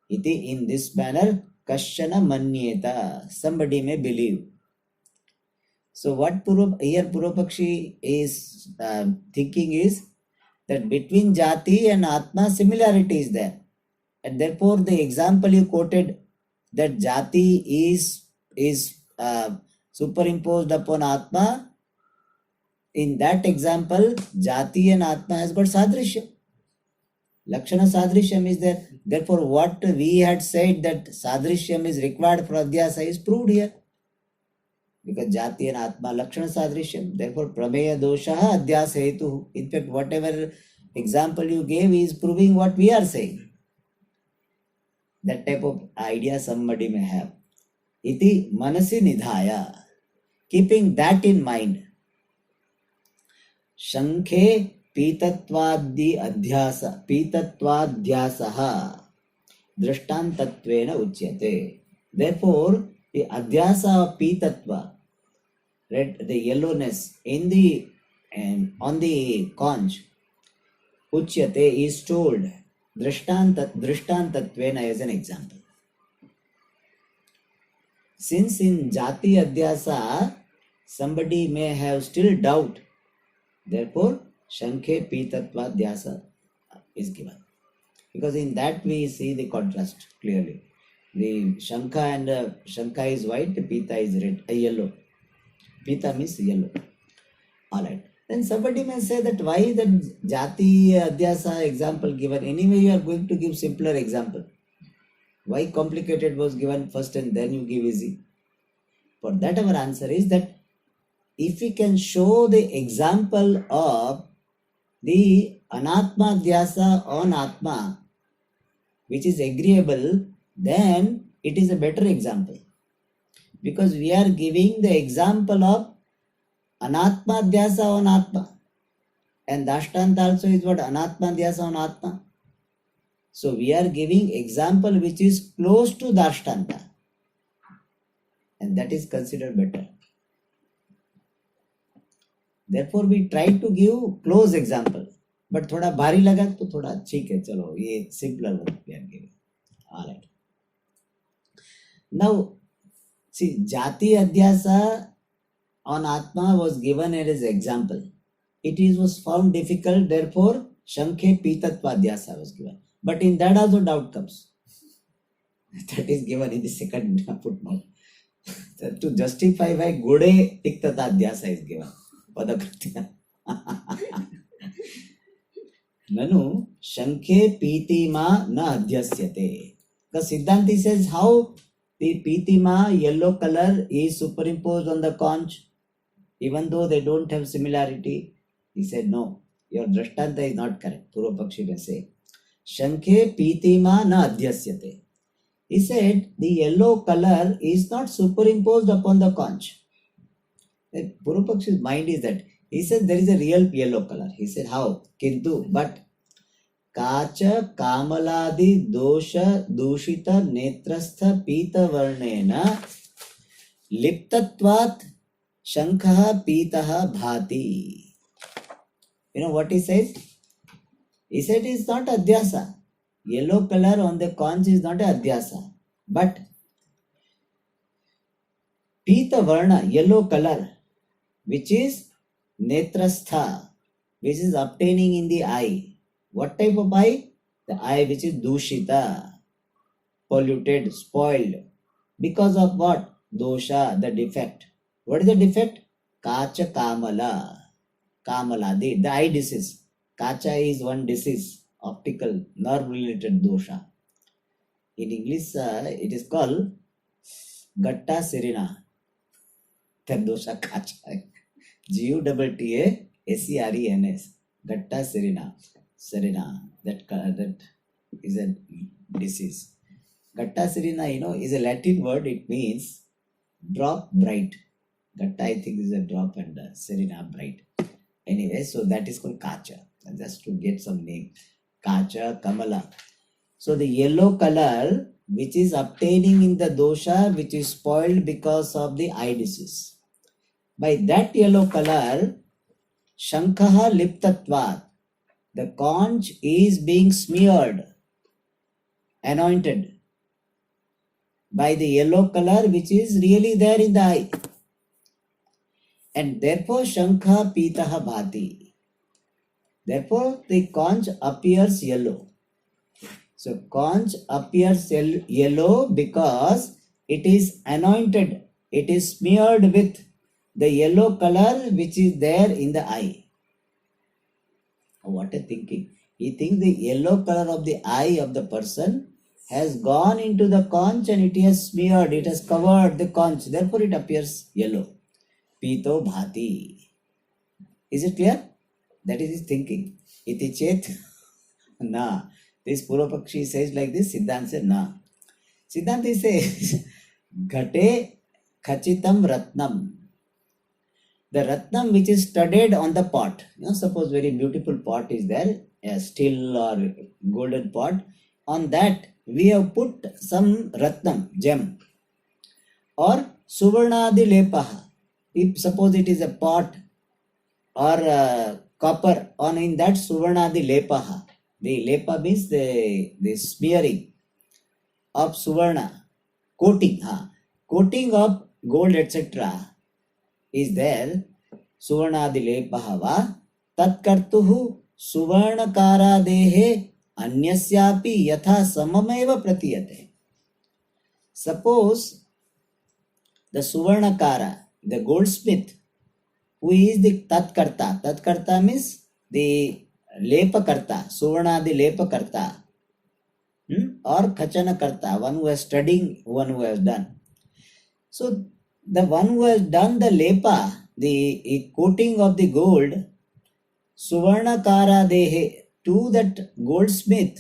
Iti, in this manner, Kashana Manyeta, somebody may believe. So what here Purvapakshi is thinking is that between Jati and Atma similarity is there. And therefore the example you quoted that Jati is superimposed upon Atma, in that example Jati and Atma has got Sadrishyam. Lakshana Sadrishyam is there. Therefore what we had said that Sadrishyam is required for Adhyasa is proved here. Because Jati and Atma Lakshana Sadrishyam. Therefore Prameya Dosha Adhyasa Hetu. In fact, whatever example you gave is proving what we are saying. That type of idea somebody may have. Iti manasi nidhaya. Keeping that in mind. Shankhe pītattvādhyasaha drishtantatvena uchyate. Therefore, the adhyasa of pītatva, red, the yellowness in the and on the conch, uchyate is told drishtantatvena as an example. Since in jati adhyasa somebody may have still doubt, therefore shankhe pītatva dhyasa is given. Because in that we see the contrast clearly. The shankha and shankha is white, pita is red, yellow. Pita means yellow. Alright. Then somebody may say that why the jati adhyasa example given? Anyway, you are going to give simpler example. Why complicated was given first and then you give easy? For that our answer is that if we can show the example of the anatma dhyasa on atma, which is agreeable, then it is a better example. Because we are giving the example of anatma dhyasa on atma. And dashtanta also is what? Anatma dhyasa on atma. So we are giving example which is close to dashtanta. And that is considered better. Therefore we try to give close example. But thoda bhari laga to thoda ठीक है, चलो ये simpler one we are giving. Alright. Now, see, jati adhyasa on atma was given as example. It was found difficult, therefore shankhe pītatva adhyasa was given. But in that also doubt comes. That is given in the second footnote. To justify why gode tiktata adhyasa is given. Padakritya. Nanu shankhe pītima na adhyasyate. The Siddhanti says how the pītima, yellow color, is superimposed on the conch, even though they don't have similarity. He said no, your drashtanta is not correct. Purvapakshi may say shankhe pītima na adhyasyate. He said the yellow color is not superimposed upon the conch. Purvapakshi's mind is that he said there is a real yellow color. He said how? Kintu, but kacha kamaladi dosha dushita netrastha pita varnena liptatvat shankha pitaha bhati. You know what he says? He said it's not adhyasa. Yellow color on the conch is not a adhyasa. But pita varna, yellow color, which is netrastha, which is obtaining in the eye. What type of eye? The eye which is dushita, polluted, spoiled. Because of what? Dosha, the defect. What is the defect? Kacha kamala. Kamala, the eye disease. Kacha is one disease, optical, nerve-related dosha. In English, it is called Gatta Serena. That dosha kacha. G-U-T-T-A-S-E-R-E-N-S. Gatta Serena. Serena. That is a disease. Gatta Serena, is a Latin word. It means drop bright. Gatta, I think, is a drop and Serena bright. Anyway, so that is called kacha. Just to get some name. Kacha, Kamala. So the yellow color which is obtaining in the dosha which is spoiled because of the eye disease. By that yellow color, shankha liptatvat, the conch is being smeared, anointed by the yellow color which is really there in the eye. And therefore shankha pitaha bhati. Therefore the conch appears yellow. So conch appears yellow because it is anointed. It is smeared with the yellow color which is there in the eye. What a thinking. He thinks the yellow color of the eye of the person has gone into the conch and it has smeared, it has covered the conch. Therefore it appears yellow. Pito bhati. Is it clear? That is his thinking. Iti chet na. This Purvapakshi says like this, Siddhanta says na. Siddhanta says Ghate Khachitam Ratnam. The Ratnam which is studied on the pot. Suppose very beautiful pot is there, a steel or golden pot. On that we have put some Ratnam, gem, or Suvarnadi Lepaha. If suppose it is a pot or copper, on in that Suvarnadi Lepaha. The Lepa means the smearing of Suvarna, coating, coating of gold, etc. is there. Suvarnadi Lepahava Tatkartuhu Suvarnakara Dehe Anyasyapi Yatha Samameva Pratiyate. Suppose the Suvarnakara, the goldsmith, who is the Tatkarta. Tatkarta means the Lepakarta, Suvarnadi Lepakarta, or Khachanakarta, one who is studying, one who has done. So the one who has done the Lepa, the coating of the gold, Suvarnakara Dehe, to that goldsmith,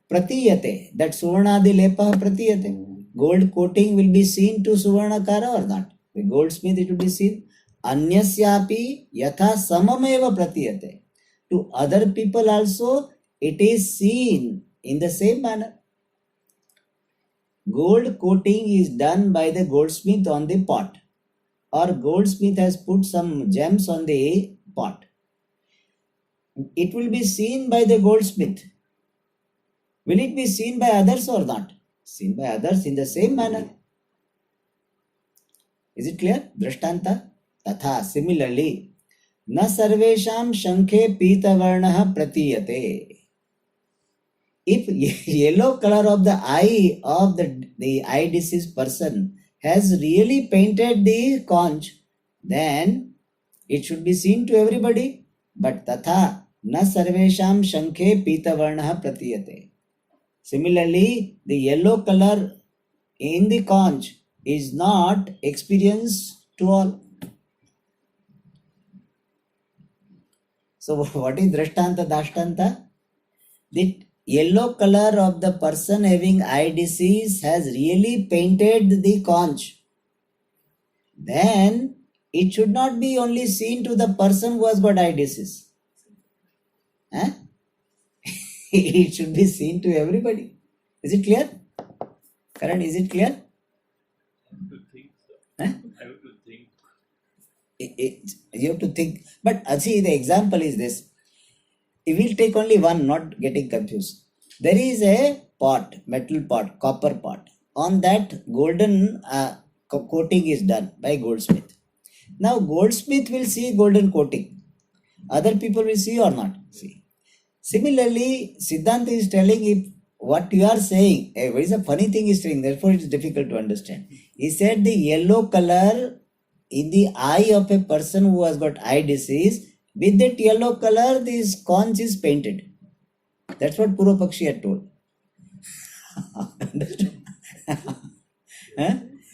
Pratiyate, that Suvarnadi Lepa Pratiyate. Gold coating will be seen to Suvarnakara or not? The goldsmith it will be seen. Anyasyapi Yatha Samameva Pratiyate. To other people also it is seen in the same manner. Gold coating is done by the goldsmith on the pot, or goldsmith has put some gems on the pot. It will be seen by the goldsmith. Will it be seen by others or not? Seen by others in the same manner. Is it clear? Drishtanta. Tatha. Similarly, na sarvesham shankhe pitavarnaha pratiyate. If yellow color of the eye of the eye diseased person has really painted the conch, then it should be seen to everybody. But tatha na sarvesham shankhe pitavarnaha pratiyate. Similarly, the yellow color in the conch is not experienced to all. So what is Drishtanta Dashtanta? The yellow color of the person having eye disease has really painted the conch. Then it should not be only seen to the person who has got eye disease. It should be seen to everybody. Is it clear? Karan, is it clear? I have to think, sir. I have to think. You have to think. But see, the example is this. If we'll take only one, not getting confused. There is a pot, metal pot, copper pot. On that golden coating is done by goldsmith. Now goldsmith will see golden coating. Other people will see or not see. Similarly, Siddhanta is telling if what you are saying, what is a funny thing is saying, therefore it is difficult to understand. He said the yellow color in the eye of a person who has got eye disease, with that yellow color, this conch is painted. That's what Purvapakshi had told. Understand?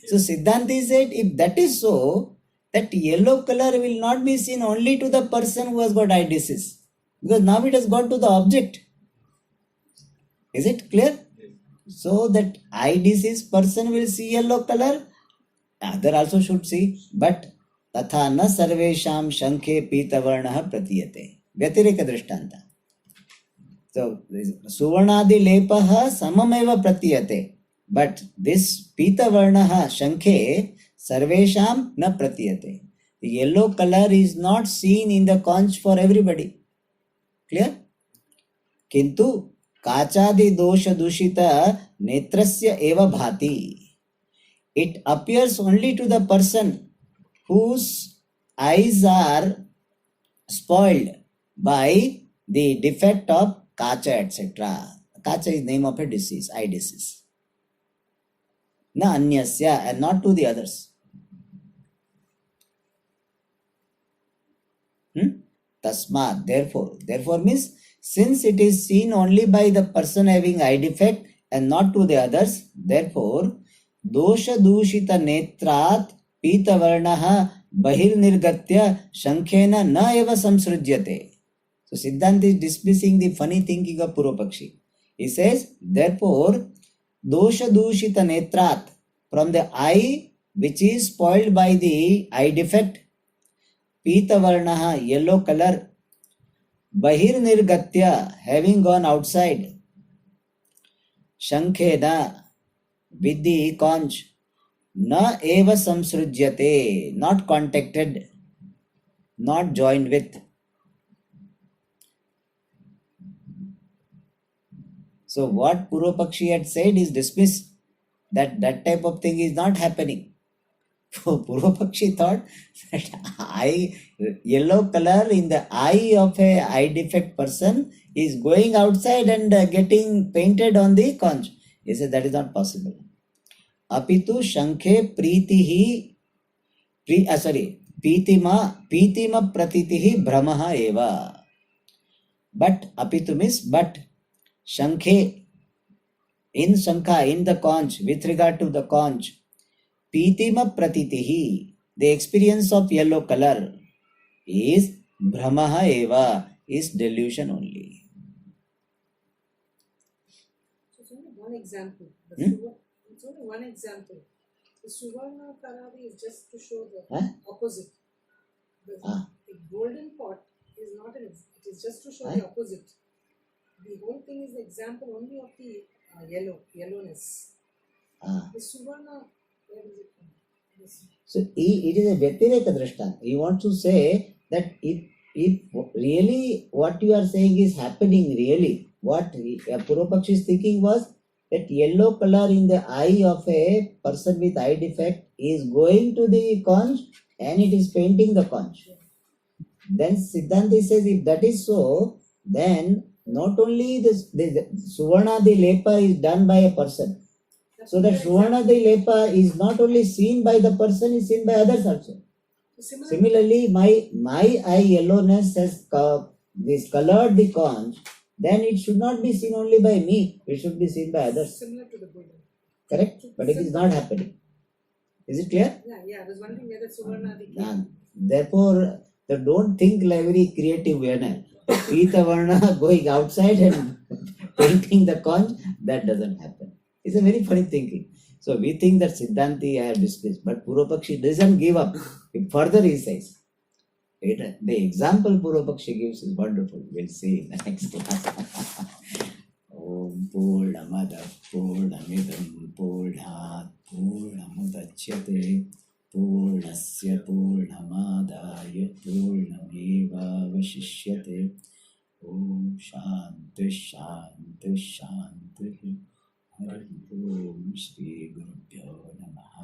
So Siddhanta said, if that is so, that yellow color will not be seen only to the person who has got eye disease. Because now it has gone to the object. Is it clear? So that eye disease person will see yellow color, other also should see, but tatha na sarvesham shankhe pitavarnaha pratiyate. Vyatireka drishtanta. So suvarnadi lepaha samameva pratiyate. But this pitavarnaha shankhe sarvesham na pratiyate. The yellow color is not seen in the conch for everybody. Clear? Kintu kachadi dosha dushita netrasya eva bhati. It appears only to the person whose eyes are spoiled by the defect of kacha, etc. Kacha is name of a disease, eye disease. Na anyasya, and not to the others. Tasmat, therefore means since it is seen only by the person having eye defect and not to the others, therefore dosha dushita netrat pitavarnaha Bahirnirgatya Shankhena na eva samsrujyate. So Siddhanta is dismissing the funny thinking of Purvapakshi. He says, therefore, dosha dushita netrat, from the eye which is spoiled by the eye defect, pita varnaha, yellow color, bahirnirgatya, having gone outside, shankhena, with the conch, na eva samsrujyate, not contacted, not joined with. So what Purvapakshi had said is dismissed, that that type of thing is not happening. Purvapakshi thought that yellow color in the eye of a eye defect person is going outside and getting painted on the conch. He said that is not possible. Apitu shankhe pritihi pitima pratitihi brahmaha eva. But apitu means but shankhe, in shankha, in the conch, with regard to the conch, pitima pratitihi, the experience of yellow color is brahmaha eva, is delusion only. So it's only one example. It's only one example. The Suvarna Karadi is just to show the opposite. The golden pot is not an it is just to show the opposite. The whole thing is the example only of the yellowness. The Suvarna, where does it come? So it is a Vyatireka Drashta. He wants to say that if really what you are saying is happening really, what Purvapakshi is thinking was that yellow color in the eye of a person with eye defect is going to the conch and it is painting the conch. Then Siddhanta says if that is so, then not only the Suvarna the lepa is done by a person. So that Suvarna the lepa is not only seen by the person, is seen by others also. Similarly, my eye yellowness has this colored the conch, then it should not be seen only by me, it should be seen by others. Similar to the Buddha. Correct? But it is not happening. Is it clear? Yeah. I was wondering whether Suvarna the therefore, don't think like very creative manner. Pita Varna going outside and painting the conch, that doesn't happen. It's a very funny thinking. So we think that Siddhanti I have discussed, but Purvapakshi doesn't give up. Further he says, the example Purvapakshi gives is wonderful. We'll see in the next class. Om Purnamada Purnamidam Purnat Purnamudachyate Purnasya Purnamadaya Purnameva Vashishyate. Om Shanti Shanti Shanti. Hari Om Shri Gurubhyo Namaha.